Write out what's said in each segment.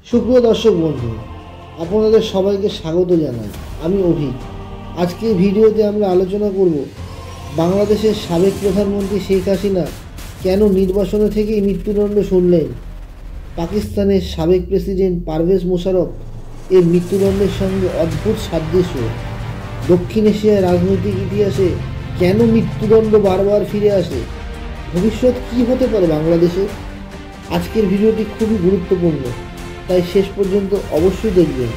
সুপ্রিয় দর্শক বন্ধু, আপনাদের সবাইকে স্বাগত জানাই। আমি অভিক। আজকে ভিডিওতে আমরা আলোচনা করব বাংলাদেশের সাবেক প্রধানমন্ত্রী শেখ হাসিনা কেন নির্বাসনে থেকেই মৃত্যুদণ্ড শুনলেন, পাকিস্তানের সাবেক প্রেসিডেন্ট পারভেজ মোশাররফ এর মৃত্যুদণ্ডের সঙ্গে অদ্ভুত সাদৃশ্য, দক্ষিণ এশিয়ার রাজনৈতিক ইতিহাসে কেন মৃত্যুদণ্ড বারবার ফিরে আসে, ভবিষ্যৎ কী হতে পারে বাংলাদেশে। আজকের ভিডিওটি খুবই গুরুত্বপূর্ণ, তাই শেষ পর্যন্ত অবশ্যই দেখবেন।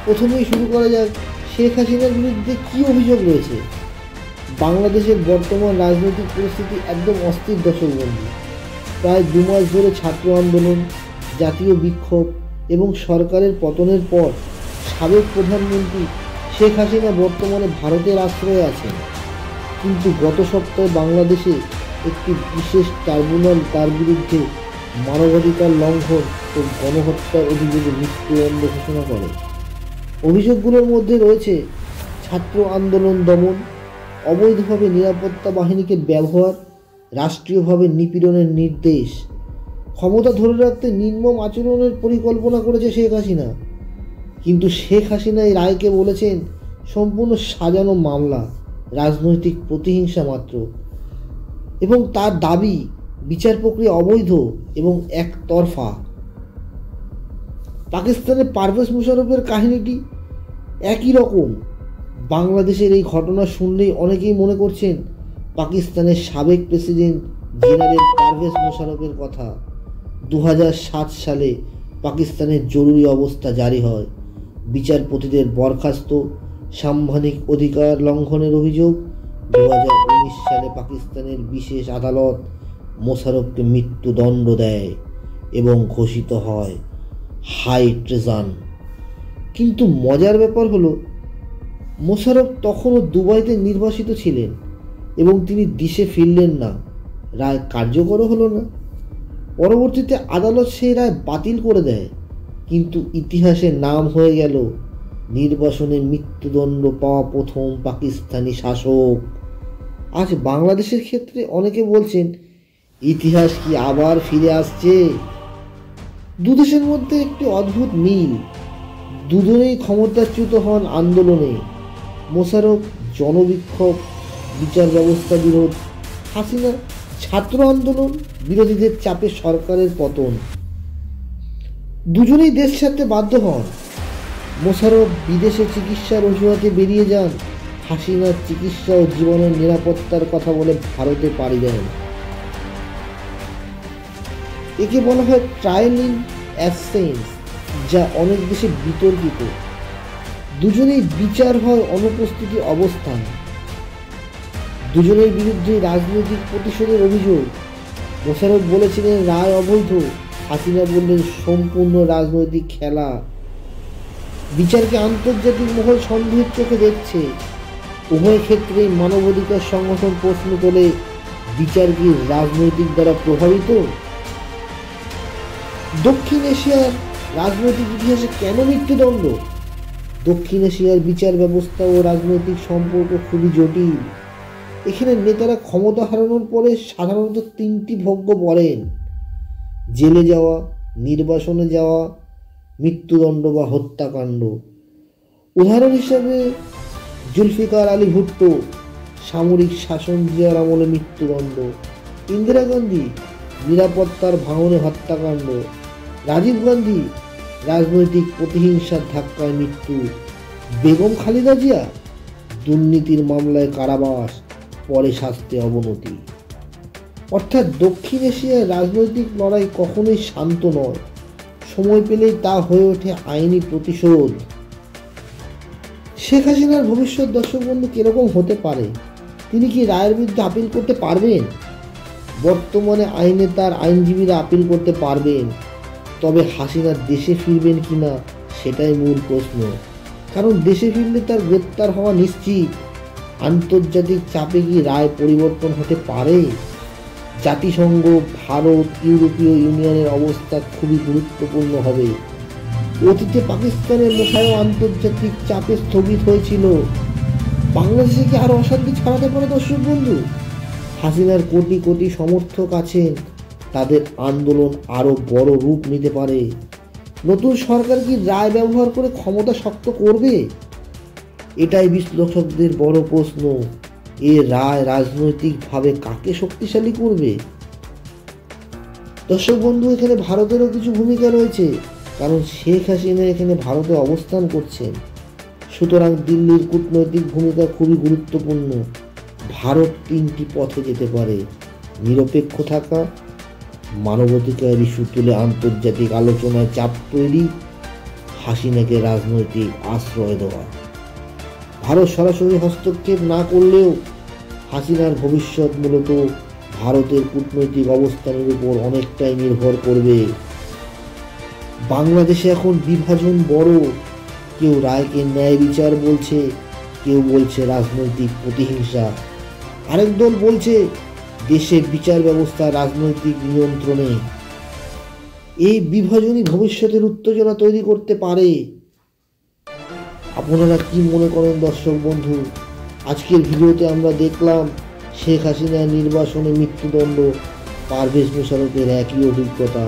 প্রথমেই শুরু করা যাক, শেখ হাসিনার বিরুদ্ধে কী অভিযোগ রয়েছে। বাংলাদেশের বর্তমান রাজনৈতিক পরিস্থিতি একদম অস্থির দর্শক বন্ধু। প্রায় 2 মাস ধরে ছাত্র আন্দোলন, জাতীয় বিক্ষোভ এবং সরকারের পতনের পর সাবেক প্রধানমন্ত্রী শেখ হাসিনা বর্তমানে ভারতের আশ্রয়ে আছেন। কিন্তু গত সপ্তাহে বাংলাদেশে একটি বিশেষ ট্রাইব্যুনাল তার বিরুদ্ধে মানবাধিকার লঙ্ঘন ও গণহত্যার অভিযোগে মৃত্যুদণ্ড ঘোষণা করে। অভিযোগগুলোর মধ্যে রয়েছে ছাত্র আন্দোলন দমন, অবৈধভাবে নিরাপত্তা বাহিনীকে ব্যবহার, রাষ্ট্রীয়ভাবে নিপীড়নের নির্দেশ। ক্ষমতা ধরে রাখতে নির্মম আচরণের পরিকল্পনা করেছে শেখ হাসিনা। কিন্তু শেখ হাসিনা এই রায়কে বলেছেন সম্পূর্ণ সাজানো মামলা, রাজনৈতিক প্রতিহিংসা মাত্র, এবং তার দাবি বিচার প্রক্রিয়া অবৈধ এবং একতরফা। পাকিস্তানের পারভেজ মোশাররফের কাহিনীটি একই রকম। বাংলাদেশের এই ঘটনা শুনলেই অনেকেই মনে করছেন পাকিস্তানের সাবেক প্রেসিডেন্ট জেনারেল পারভেজ মোশাররফের কথা। 2007 সালে পাকিস্তানের জরুরি অবস্থা জারি হয়, বিচারপতিদের বরখাস্ত, সাংবিধানিক অধিকার লঙ্ঘনের অভিযোগ। 2019 সালে পাকিস্তানের বিশেষ আদালত মোশাররফকে মৃত্যুদণ্ড দেয় এবং ঘোষিত হয় হাই ট্রেজান। কিন্তু মজার ব্যাপার হলো, মোশাররফ তখনও দুবাইতে নির্বাসিত ছিলেন এবং তিনি দেশে ফিরলেন না। রায় কার্যকরও হলো না। পরবর্তীতে আদালত সেই রায় বাতিল করে দেয়, কিন্তু ইতিহাসে নাম হয়ে গেল নির্বাসনে মৃত্যুদণ্ড পাওয়া প্রথম পাকিস্তানি শাসক। আজ বাংলাদেশের ক্ষেত্রে অনেকে বলছেন ইতিহাস কি আবার ফিরে আসছে। দুদেশের মধ্যে একটি অদ্ভুত মিল। দুজনেই ক্ষমতাচ্যুত হন আন্দোলনে। মোশাররফ জনবিক্ষোভ, বিচার ব্যবস্থা বিরোধ; হাসিনা ছাত্র আন্দোলন, বিরোধীদের চাপে সরকারের পতন। দুজনেই দেশ ছাড়তে বাধ্য হন। মোশাররফ বিদেশে চিকিৎসার অজুহাতে বেরিয়ে যান, হাসিনার চিকিৎসা ও জীবনের নিরাপত্তার কথা বলে ভারতে পাড়ি দেন। একে বলা হয় ট্রায়াল ইন অ্যাবসেন্স, যা অনেক দেশে বিতর্কিত। দুজনেই বিচার হয় অনুপস্থিতি অবস্থান। দুজনের বিরুদ্ধে রাজনৈতিক প্রতিশোধের অভিযোগ। মোশাররফ বলেছিলেন রায় অবৈধ, হাসিনা বললেন সম্পূর্ণ রাজনৈতিক খেলা। বিচারকে আন্তর্জাতিক মহল সন্দেহের চোখে দেখছে। উভয় ক্ষেত্রেই মানবাধিকার সংগঠন প্রশ্ন তোলে, বিচার কি রাজনৈতিক দ্বারা প্রভাবিত? দক্ষিণ এশিয়ার রাজনৈতিক ইতিহাসে কেন মৃত্যুদণ্ড? দক্ষিণ এশিয়ার বিচার ব্যবস্থা ও রাজনৈতিক সম্পর্ক খুবই জটিল। এখানে নেতারা ক্ষমতা হারানোর পরে সাধারণত 3টি ভোগ্য পড়েন: জেলে যাওয়া, নির্বাসনে যাওয়া, মৃত্যুদণ্ড বা হত্যাকাণ্ড। উদাহরণ হিসাবে জুলফিকার আলী ভুট্টো, সামরিক শাসন জিয়ার আমলে মৃত্যুদণ্ড; ইন্দিরা গান্ধী, নিরাপত্তার ভাঙনে হত্যাকাণ্ড; রাজীব গান্ধী, রাজনৈতিক প্রতিহিংসার ধাক্কায় মৃত্যু; বেগম খালেদা জিয়া, দুর্নীতির মামলায় কারাবাস, পরে শাস্তি অবনতি। অর্থাৎ দক্ষিণ এশিয়ার রাজনৈতিক লড়াই কখনোই শান্ত নয়, সময় পেলেই তা হয়ে ওঠে আইনি প্রতিশোধ। শেখ হাসিনার ভবিষ্যৎ দর্শক বন্ধু কিরকম হতে পারে? তিনি কি রায়ের বিরুদ্ধে আপিল করতে পারবেন? বর্তমানে আইনে তার আইনজীবীরা আপিল করতে পারবেন, তবে হাসিনা দেশে ফিরবেন কিনা সেটাই মূল প্রশ্ন। কারণ দেশে ফিরলে তার গ্রেপ্তার হওয়া নিশ্চিত। আন্তর্জাতিক চাপে কি রায় পরিবর্তন হতে পারে? জাতিসংঘ, ভারত, ইউরোপীয় ইউনিয়নের অবস্থা খুবই গুরুত্বপূর্ণ হবে। অতীতে পাকিস্তানের মোশাররফ আন্তর্জাতিক চাপে স্থগিত হয়েছিল। বাংলাদেশে কি আরও অশান্তি ছড়াতে পারে দর্শক বন্ধু? হাসিনার কোটি কোটি সমর্থক আছেন, তাদের আন্দোলন আরও বড় রূপ নিতে পারে। নতুন সরকার কি রায় ব্যবহার করে ক্ষমতা শক্ত করবে? এটাই বিশ্লেষকদের বড় প্রশ্ন। এ রায় রাজনৈতিকভাবে কাকে শক্তিশালী করবে? দর্শক বন্ধু, এখানে ভারতেরও কিছু ভূমিকা রয়েছে, কারণ শেখ হাসিনা এখানে ভারতে অবস্থান করছেন। সুতরাং দিল্লির কূটনৈতিক ভূমিকা খুবই গুরুত্বপূর্ণ। ভারত তিনটি পথে যেতে পারে: নিরপেক্ষ থাকা, মানবাধিকার ইস্যু তুলে আন্তর্জাতিক আলোচনায় চাপ তৈরি, হাসিনাকে রাজনৈতিক আশ্রয় দেওয়া। ভারত সরাসরি হস্তক্ষেপ না করলেও হাসিনার ভবিষ্যৎ মূলত ভারতের কূটনৈতিক অবস্থানের উপর অনেকটাই নির্ভর করবে। বাংলাদেশে এখন বিভাজন বড়। কেউ রায়কে ন্যায় বিচার বলছে, কেউ বলছে রাজনৈতিক প্রতিহিংসা, আরেক দল বলছে দেশের বিচার ব্যবস্থা রাজনৈতিক নিয়ন্ত্রণে। এই বিভাজনই ভবিষ্যতের উত্তেজনা তৈরি করতে পারে। আপনারা কি মনে করেন দর্শক বন্ধু? আজকের ভিডিওতে আমরা দেখলাম শেখ হাসিনার নির্বাসনে মৃত্যুদণ্ড, পারভেজ মোশাররফের একই অভিজ্ঞতা,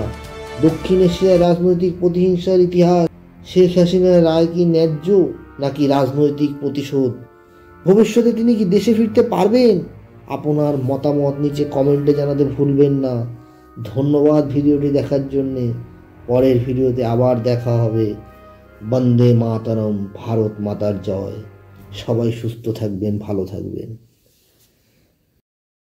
দক্ষিণ এশিয়ার রাজনৈতিক প্রতিহিংসার ইতিহাস। শেখ হাসিনার রায় কি ন্যায্য নাকি রাজনৈতিক প্রতিশোধ? ভবিষ্যতে তিনি কি দেশে ফিরতে পারবেন? আপনার মতামত নিচে কমেন্টে জানাতে ভুলবেন না। ধন্যবাদ ভিডিওটি দেখার জন্যে। পরের ভিডিওতে আবার দেখা হবে। বন্দে মাতরম, ভারত মাতার জয়। সবাই সুস্থ থাকবেন, ভালো থাকবেন।